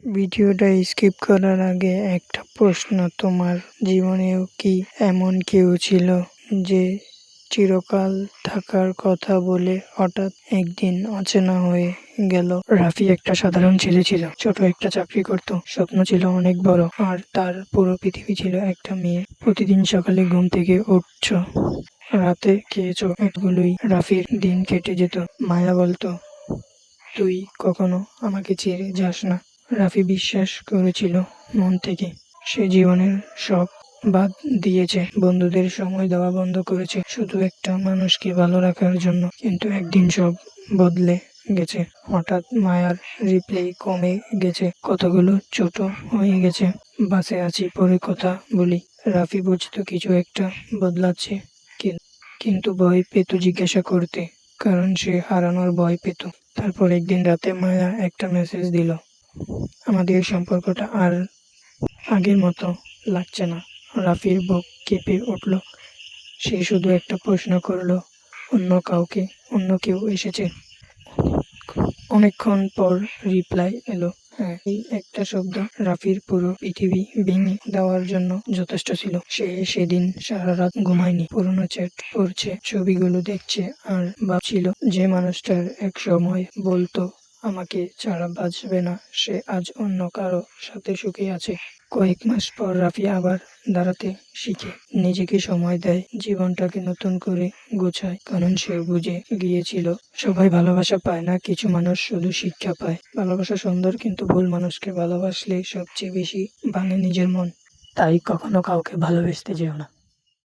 ভিডিওটা স্কিপ করার আগে একটা প্রশ্ন, তোমার জীবনেও কি এমন কেউ ছিল যে চিরকাল থাকার কথা বলে হঠাৎ একদিন অচেনা হয়ে গেল? রাফি একটা সাধারণ ছেলে ছিল, ছোট একটা চাকরি করত। স্বপ্ন ছিল অনেক বড়, আর তার পুরো পৃথিবী ছিল একটা মেয়ে। প্রতিদিন সকালে ঘুম থেকে উঠছো, রাতে খেয়েছো, এগুলোই রাফির দিন কেটে যেত। মায়া বলতো, তুই কখনো আমাকে ছেড়ে যাস না। রাফি বিশ্বাস করেছিল মন থেকে। সে জীবনের সব বাদ দিয়েছে, বন্ধুদের সময় দেওয়া বন্ধ করেছে, শুধু একটা মানুষকে ভালো রাখার জন্য। কিন্তু একদিন সব বদলে গেছে। হঠাৎ মায়ার রিপ্লাই কমে গেছে, কথাগুলো ছোট হয়ে গেছে। বাসে আছি, পরে কথা বলি। রাফি বুঝতো কিছু একটা বদলাচ্ছে, কিন্তু ভয় পেত জিজ্ঞাসা করতে, কারণ সে হারানোর ভয় পেত। তারপর একদিন রাতে মায়া একটা মেসেজ দিল, আমাদের সম্পর্কটা আর আগের মতো লাগছে না। রাফির বুক কেঁপে উঠল। সে শুধু একটা প্রশ্ন করলো, অন্য কেউ এসেছে? অনেকক্ষণ পর রিপ্লাই এলো, হ্যাঁ। এই একটা শব্দ রাফির পুরো পৃথিবী ভেঙে দেওয়ার জন্য যথেষ্ট ছিল। সে সেদিন সারা রাত ঘুমায়নি। পুরোনো চ্যাট পড়ছে, ছবিগুলো দেখছে, আর ভাবছিল যে মানুষটার এক সময় বলতো আমাকে ছাড়া বাঁচবে না, সে আজ অন্য কারো সাথে সুখে আছে। কয়েক মাস পর রাফি আবার দাঁড়াতে শিখে, নিজেকে সময় দেয়, জীবনটাকে নতুন করে গোছায়। কারণ সে বুঝে গিয়েছিল সবাই ভালোবাসা পায় না, কিছু মানুষ শুধু শিক্ষা পায়। ভালোবাসা সুন্দর, কিন্তু ভুল মানুষকে ভালোবাসলে সবচেয়ে বেশি ভাঙে নিজের মন। তাই কখনো কাউকে ভালোবাসতে যেও না।